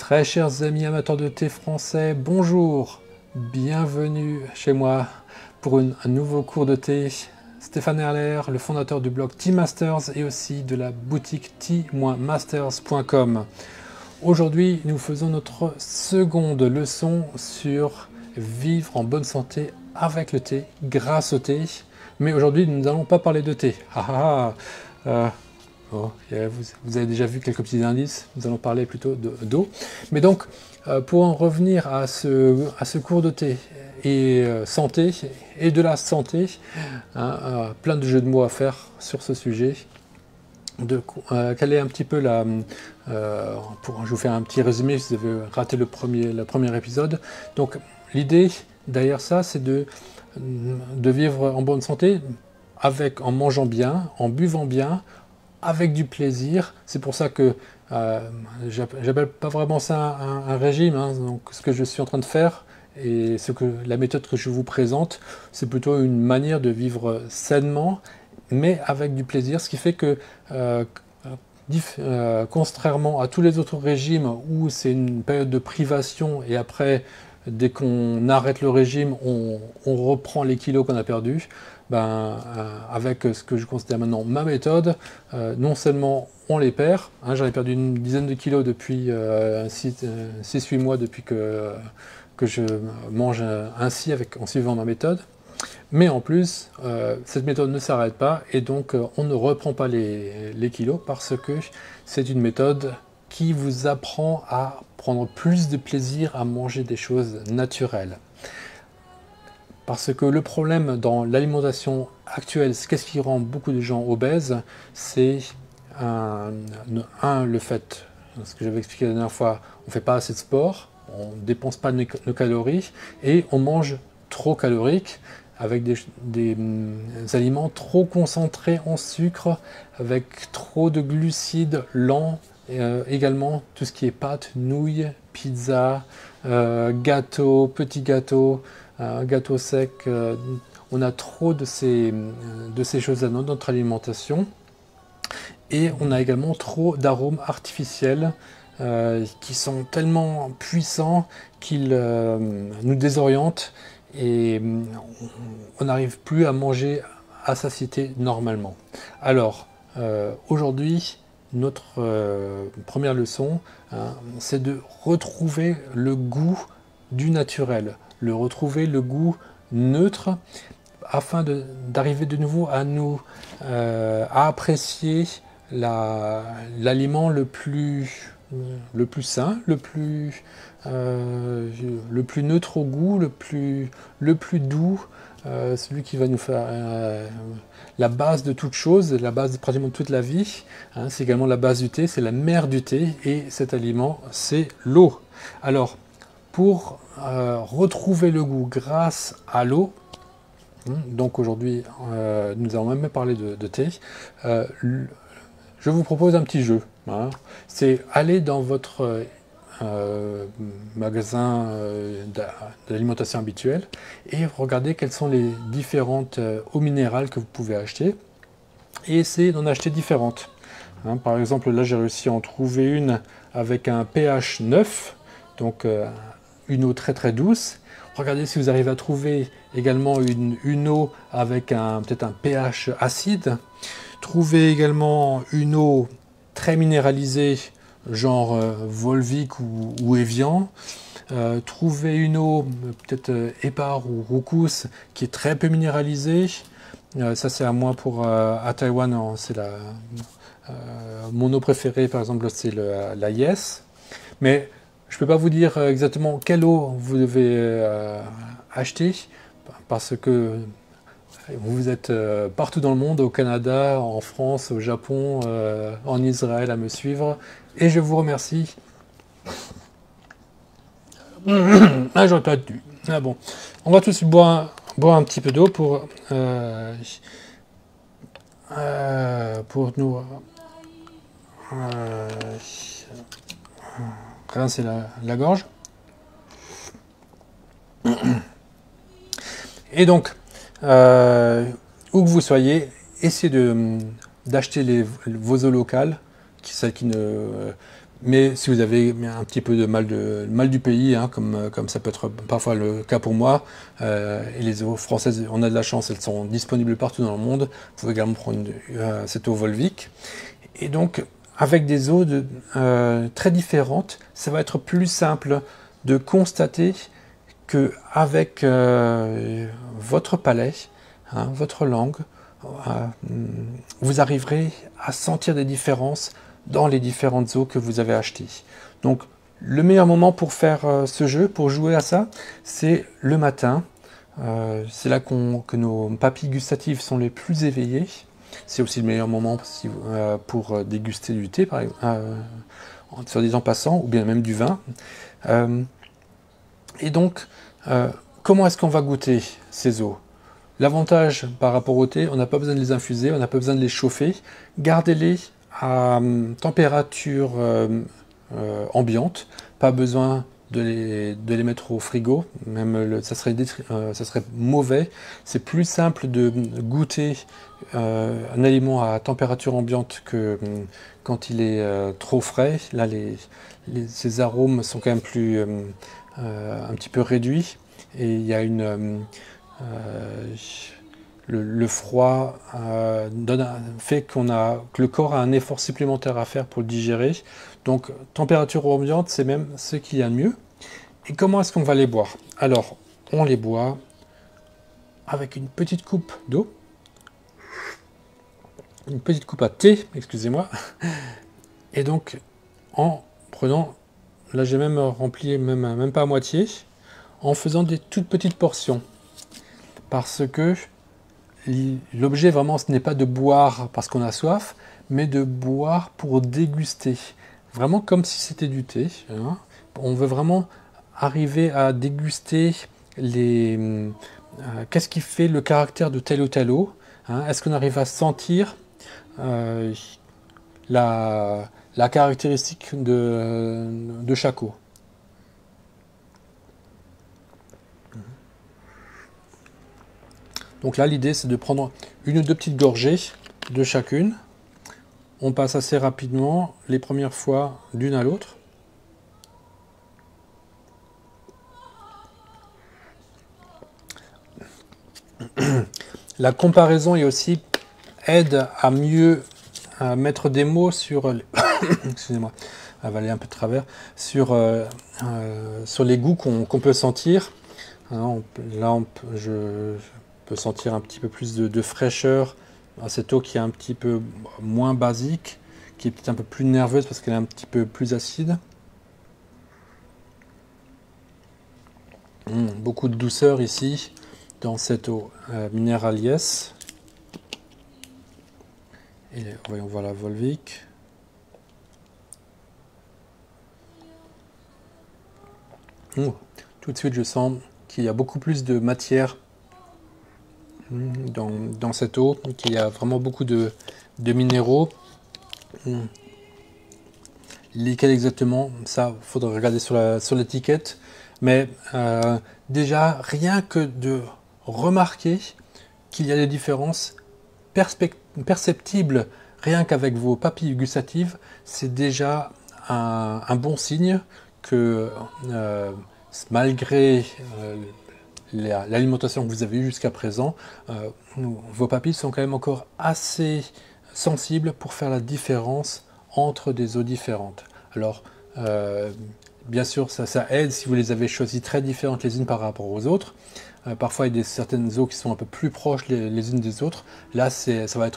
Très chers amis amateurs de thé français, bonjour, bienvenue chez moi pour un nouveau cours de thé. Stéphane Erler, le fondateur du blog Tea Masters et aussi de la boutique tea-masters.com. Aujourd'hui, nous faisons notre seconde leçon sur vivre en bonne santé avec le thé, grâce au thé. Mais aujourd'hui, nous n'allons pas parler de thé. Vous avez déjà vu quelques petits indices, nous allons parler plutôt d'eau. Mais donc, pour en revenir à ce cours de thé et santé, et de la santé, plein de jeux de mots à faire sur ce sujet. Quelle est un petit peu je vous fais un petit résumé si vous avez raté le premier épisode. Donc, l'idée derrière ça, c'est de vivre en bonne santé en mangeant bien, en buvant bien, avec du plaisir. C'est pour ça que j'appelle pas vraiment ça un régime. Donc, ce que je suis en train de faire et la méthode que je vous présente, c'est plutôt une manière de vivre sainement, mais avec du plaisir. Ce qui fait que, contrairement à tous les autres régimes où c'est une période de privation et après, dès qu'on arrête le régime, on reprend les kilos qu'on a perdus. Avec ce que je considère maintenant ma méthode, non seulement on les perd, j'en ai perdu une dizaine de kilos depuis 6-8 mois depuis que je mange ainsi en suivant ma méthode, mais en plus cette méthode ne s'arrête pas et donc on ne reprend pas les kilos parce que c'est une méthode qui vous apprend à prendre plus de plaisir à manger des choses naturelles. Parce que le problème dans l'alimentation actuelle, qu'est-ce qui rend beaucoup de gens obèses, c'est le fait, ce que j'avais expliqué la dernière fois, on ne fait pas assez de sport, on ne dépense pas nos calories et on mange trop calorique avec des aliments trop concentrés en sucre, avec trop de glucides lents, également tout ce qui est pâtes, nouilles, pizza, gâteaux, petits gâteaux, gâteau sec, on a trop de ces choses-là dans notre alimentation et on a également trop d'arômes artificiels qui sont tellement puissants qu'ils nous désorientent et on n'arrive plus à manger à satiété normalement. Alors aujourd'hui, notre première leçon, c'est de retrouver le goût du naturel, retrouver le goût neutre afin d'arriver de nouveau à apprécier l'aliment le plus sain, le plus neutre au goût, le plus doux, celui qui va nous faire la base de toute chose, la base de pratiquement toute la vie. C'est également la base du thé, c'est la mère du thé et cet aliment c'est l'eau. Alors pour retrouver le goût grâce à l'eau, donc aujourd'hui nous allons même parler de thé, je vous propose un petit jeu. C'est aller dans votre magasin d'alimentation habituel et regarder quelles sont les différentes eaux minérales que vous pouvez acheter et essayer d'en acheter différentes. Par exemple, là j'ai réussi à en trouver une avec un pH 9, donc une eau très très douce. Regardez si vous arrivez à trouver également une eau avec peut-être un pH acide. Trouvez également une eau très minéralisée, genre Volvic ou Evian. Trouvez une eau peut-être Épar ou Roucous qui est très peu minéralisée. Ça c'est à moi à Taïwan, c'est mon eau préférée par exemple c'est la Yes. Mais je ne peux pas vous dire exactement quelle eau vous devez acheter parce que vous êtes partout dans le monde, au Canada, en France, au Japon, en Israël à me suivre et je vous remercie. J'aurais pas dû. Bon, on va tous boire un petit peu d'eau pour nous rincer la gorge. Et donc, où que vous soyez, essayez d'acheter vos eaux locales, celles qui ne Mais si vous avez un petit peu de mal du pays, hein, comme ça peut être parfois le cas pour moi, et les eaux françaises, on a de la chance, elles sont disponibles partout dans le monde. Vous pouvez également prendre cette eau Volvic. Et donc, avec des eaux très différentes, ça va être plus simple de constater que avec votre palais, hein, votre langue, vous arriverez à sentir des différences dans les différentes eaux que vous avez achetées. Donc, le meilleur moment pour faire ce jeu, pour jouer à ça, c'est le matin. C'est là que nos papilles gustatives sont les plus éveillées. C'est aussi le meilleur moment pour déguster du thé, par exemple, soit dit en passant, ou bien même du vin. Et donc, comment est-ce qu'on va goûter ces eaux? L'avantage par rapport au thé, on n'a pas besoin de les infuser, on n'a pas besoin de les chauffer. Gardez-les à température ambiante, pas besoin de les mettre au frigo, même ça serait mauvais. C'est plus simple de goûter un aliment à température ambiante que quand il est trop frais. Là, ces arômes sont quand même plus un petit peu réduits et il y a le froid fait que le corps a un effort supplémentaire à faire pour le digérer. Donc, température ambiante, c'est même ce qu'il y a de mieux. Et comment est-ce qu'on va les boire? Alors, on les boit avec une petite coupe d'eau, une petite coupe à thé, excusez-moi. Et donc, en prenant, là j'ai même rempli, même pas à moitié, en faisant des toutes petites portions. Parce que l'objet vraiment, ce n'est pas de boire parce qu'on a soif, mais de boire pour déguster. Vraiment comme si c'était du thé. Hein. On veut vraiment arriver à déguster qu'est-ce qui fait le caractère de telle ou telle eau. Hein. Est-ce qu'on arrive à sentir la caractéristique de chaque eau? Donc là, l'idée, c'est de prendre une ou deux petites gorgées de chacune. On passe assez rapidement les premières fois d'une à l'autre. La comparaison est aussi aide à mieux mettre des mots sur excusez-moi, avaler un peu de travers sur les goûts qu'on peut sentir. Hein, je peux sentir un petit peu plus de fraîcheur à cette eau qui est un petit peu moins basique, qui est peut-être un peu plus nerveuse parce qu'elle est un petit peu plus acide. Beaucoup de douceur ici dans cette eau minérale Yes. Et voyons voir la Volvic. Tout de suite je sens qu'il y a beaucoup plus de matière dans cette eau, qu'il y a vraiment beaucoup de minéraux. Lesquels exactement, ça, il faudra regarder sur l'étiquette. Mais déjà, rien que de remarquer qu'il y a des différences perceptibles, rien qu'avec vos papilles gustatives, c'est déjà un bon signe que malgré l'alimentation que vous avez eue jusqu'à présent, vos papilles sont quand même encore assez sensibles pour faire la différence entre des eaux différentes. Alors, bien sûr, ça aide si vous les avez choisies très différentes les unes par rapport aux autres. Parfois, il y a certaines eaux qui sont un peu plus proches les unes des autres. Là, ça va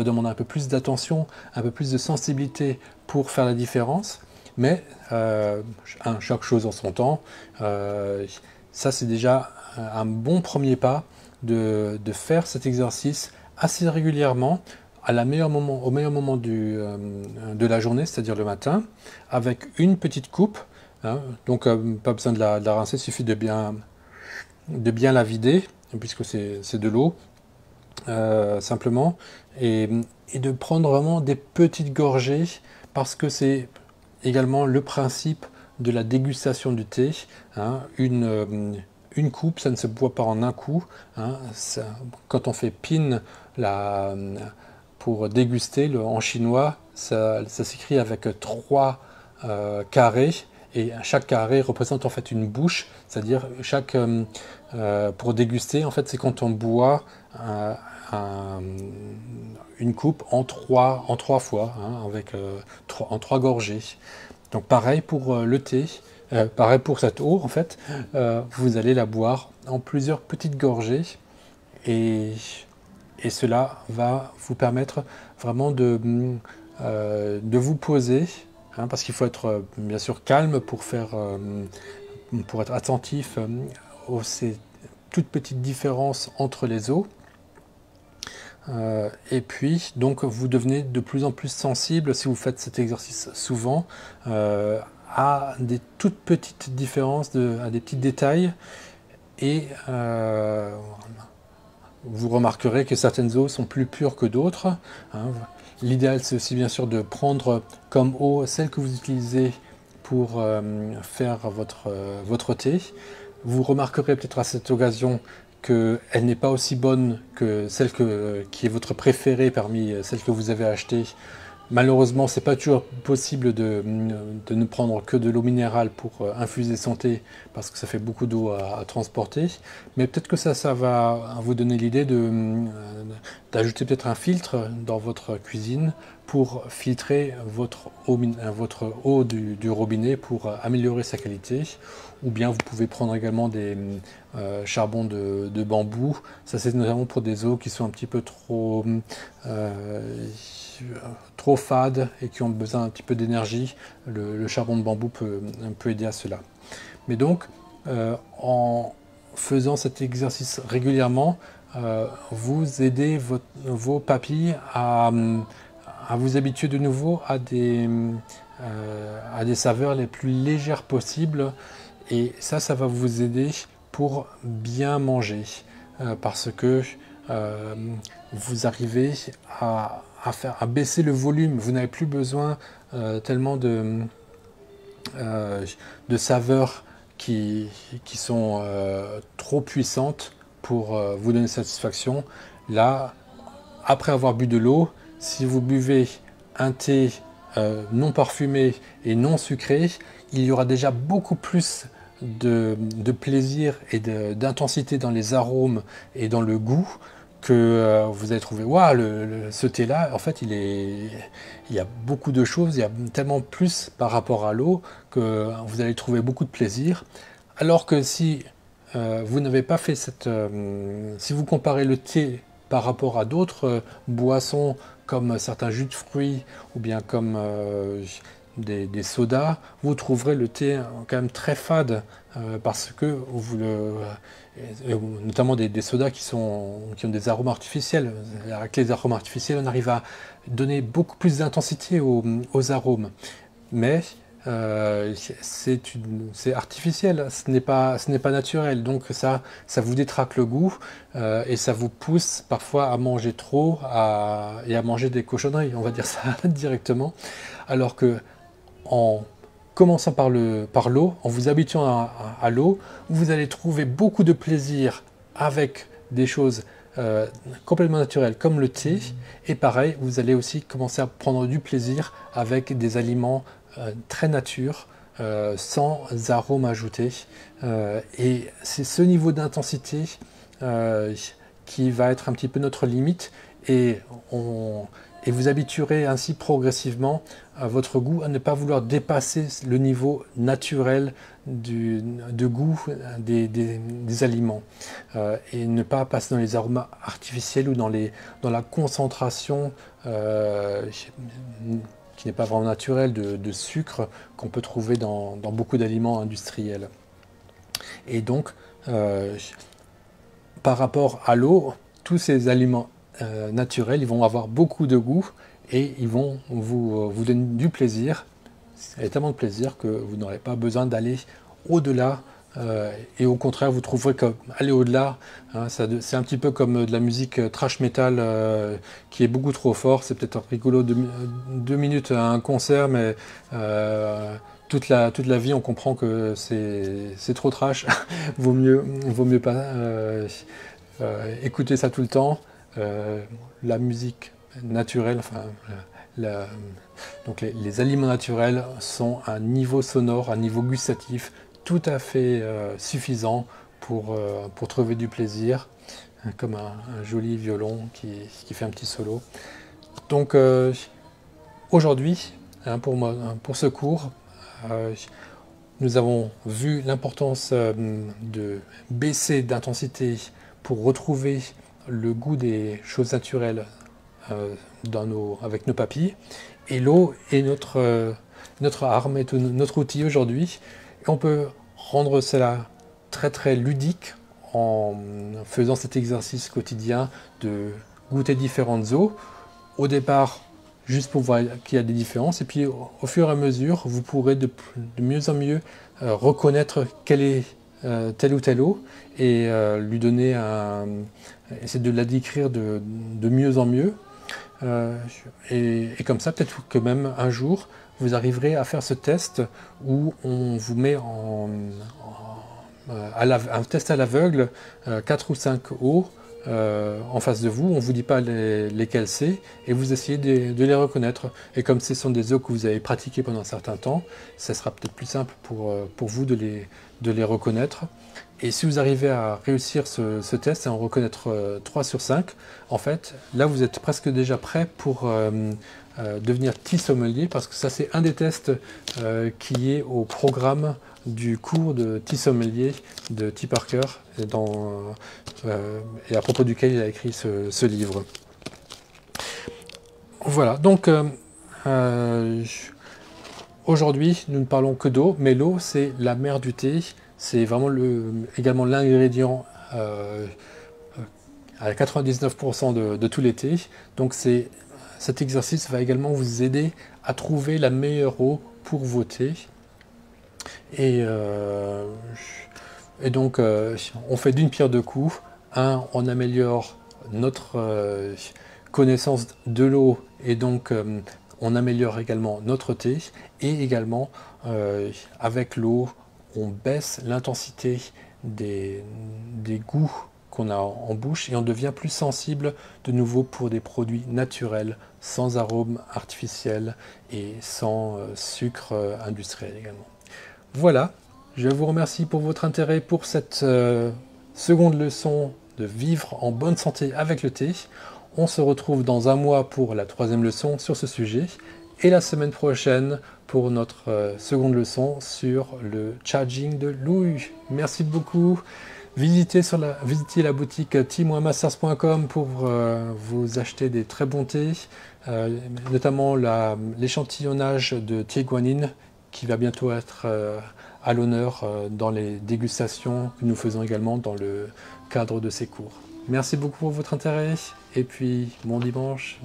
demander un peu plus d'attention, un peu plus de sensibilité pour faire la différence. Mais chaque chose en son temps. Ça, c'est déjà un bon premier pas de faire cet exercice assez régulièrement au meilleur moment de la journée, c'est-à-dire le matin, avec une petite coupe. Hein, donc, pas besoin de la rincer, il suffit de bien la vider, puisque c'est de l'eau, simplement, et de prendre vraiment des petites gorgées, parce que c'est également le principe de la dégustation du thé. Hein, une coupe, ça ne se boit pas en un coup. Hein, quand on fait pin pour déguster en chinois, ça s'écrit avec 3 carrés, et chaque carré représente en fait une bouche, c'est-à-dire pour déguster, en fait, c'est quand on boit une coupe en trois fois, hein, en 3 gorgées. Donc pareil pour le thé, pareil pour cette eau, en fait, vous allez la boire en plusieurs petites gorgées, et cela va vous permettre vraiment de vous poser, hein, parce qu'il faut être bien sûr calme pour être attentif aux ces toutes petites différences entre les eaux. Et puis, donc, vous devenez de plus en plus sensible, si vous faites cet exercice souvent, à des toutes petites différences, à des petits détails. Et vous remarquerez que certaines eaux sont plus pures que d'autres, hein. L'idéal, c'est aussi bien sûr de prendre comme eau celle que vous utilisez pour faire votre thé. Vous remarquerez peut-être à cette occasion qu'elle n'est pas aussi bonne que celle qui est votre préférée parmi celles que vous avez achetées. Malheureusement, c'est pas toujours possible de ne prendre que de l'eau minérale pour infuser son thé, parce que ça fait beaucoup d'eau à transporter. Mais peut-être que ça va vous donner l'idée d'ajouter peut-être un filtre dans votre cuisine pour filtrer votre eau du robinet pour améliorer sa qualité. Ou bien vous pouvez prendre également des charbons de bambou. Ça, c'est notamment pour des eaux qui sont un petit peu trop fades et qui ont besoin un petit peu d'énergie. Le charbon de bambou peut aider à cela. Mais donc, en faisant cet exercice régulièrement, vous aidez vos papilles à vous habituer de nouveau à des saveurs les plus légères possibles. Et ça va vous aider pour bien manger, parce que vous arrivez à baisser le volume. Vous n'avez plus besoin tellement de saveurs qui sont trop puissantes pour vous donner satisfaction. Là, après avoir bu de l'eau, si vous buvez un thé non parfumé et non sucré, il y aura déjà beaucoup plus de plaisir et d'intensité dans les arômes et dans le goût, que vous allez trouver, waouh, ce thé-là, en fait, il y a beaucoup de choses, il y a tellement plus par rapport à l'eau que vous allez trouver beaucoup de plaisir. Alors que si vous n'avez pas fait si vous comparez le thé par rapport à d'autres boissons, comme certains jus de fruits ou bien comme des sodas, vous trouverez le thé quand même très fade, parce que notamment des sodas qui ont des arômes artificiels. Avec les arômes artificiels, on arrive à donner beaucoup plus d'intensité aux arômes. Mais c'est artificiel, ce n'est pas naturel, donc ça vous détraque le goût, et ça vous pousse parfois à manger trop et à manger des cochonneries, on va dire ça directement. Alors que en commençant par l'eau, en vous habituant à l'eau, vous allez trouver beaucoup de plaisir avec des choses complètement naturelles comme le thé, et pareil, vous allez aussi commencer à prendre du plaisir avec des aliments très nature, sans arômes ajoutés, et c'est ce niveau d'intensité qui va être un petit peu notre limite, et vous habituerez ainsi progressivement à votre goût à ne pas vouloir dépasser le niveau naturel de goût des aliments, et ne pas passer dans les arômes artificiels ou dans la concentration qui n'est pas vraiment naturelle de sucre qu'on peut trouver dans beaucoup d'aliments industriels. Et donc, par rapport à l'eau, tous ces aliments naturels, ils vont avoir beaucoup de goût et ils vont vous donner du plaisir, et tellement de plaisir que vous n'aurez pas besoin d'aller au-delà, et au contraire, vous trouverez qu'aller au-delà, hein, c'est un petit peu comme de la musique trash metal qui est beaucoup trop fort. C'est peut-être rigolo 2 minutes à un concert, mais toute la vie, on comprend que c'est trop trash. vaut mieux pas écouter ça tout le temps. La musique naturelle, enfin, donc les aliments naturels sont un niveau sonore, un niveau gustatif tout à fait suffisant pour trouver du plaisir, comme un joli violon qui fait un petit solo. Donc aujourd'hui, pour ce cours, nous avons vu l'importance de baisser d'intensité pour retrouver le goût des choses naturelles avec nos papilles. Et l'eau est notre arme, est notre outil aujourd'hui. Et on peut rendre cela très très ludique en faisant cet exercice quotidien de goûter différentes eaux. Au départ, juste pour voir qu'il y a des différences, et puis au fur et à mesure, vous pourrez de mieux en mieux reconnaître quelle est telle ou telle eau, et lui donner essayer de la décrire de mieux en mieux. Et comme ça, peut-être que même un jour, vous arriverez à faire ce test où on vous met un test à l'aveugle, 4 ou 5 eaux en face de vous, on ne vous dit pas lesquelles c'est, et vous essayez de les reconnaître. Et comme ce sont des eaux que vous avez pratiquées pendant un certain temps, ça sera peut-être plus simple pour vous de les reconnaître. Et si vous arrivez à réussir ce test et en reconnaître 3 sur 5, en fait, là vous êtes presque déjà prêt pour devenir tea sommelier, parce que ça c'est un des tests qui est au programme du cours de tea sommelier de T. Parker, et à propos duquel il a écrit ce livre. Voilà, donc aujourd'hui nous ne parlons que d'eau, mais l'eau c'est la mère du thé. C'est vraiment également l'ingrédient à 99% de tous les thés. Donc cet exercice va également vous aider à trouver la meilleure eau pour vos thés. Et donc on fait d'une pierre deux coups. On améliore notre connaissance de l'eau, et donc on améliore également notre thé. Et également avec l'eau, on baisse l'intensité des goûts qu'on a en bouche, et on devient plus sensible de nouveau pour des produits naturels, sans arômes artificiels et sans sucre industriel également. Voilà, je vous remercie pour votre intérêt pour cette seconde leçon de vivre en bonne santé avec le thé. On se retrouve dans un mois pour la 3e leçon sur ce sujet, et la semaine prochaine pour notre seconde leçon sur le charging de l'ouïe. Merci beaucoup. Visitez la boutique tea-masters.com pour vous acheter des très bons thés, notamment l'échantillonnage de thé guanine qui va bientôt être à l'honneur dans les dégustations que nous faisons également dans le cadre de ces cours. Merci beaucoup pour votre intérêt, et puis bon dimanche.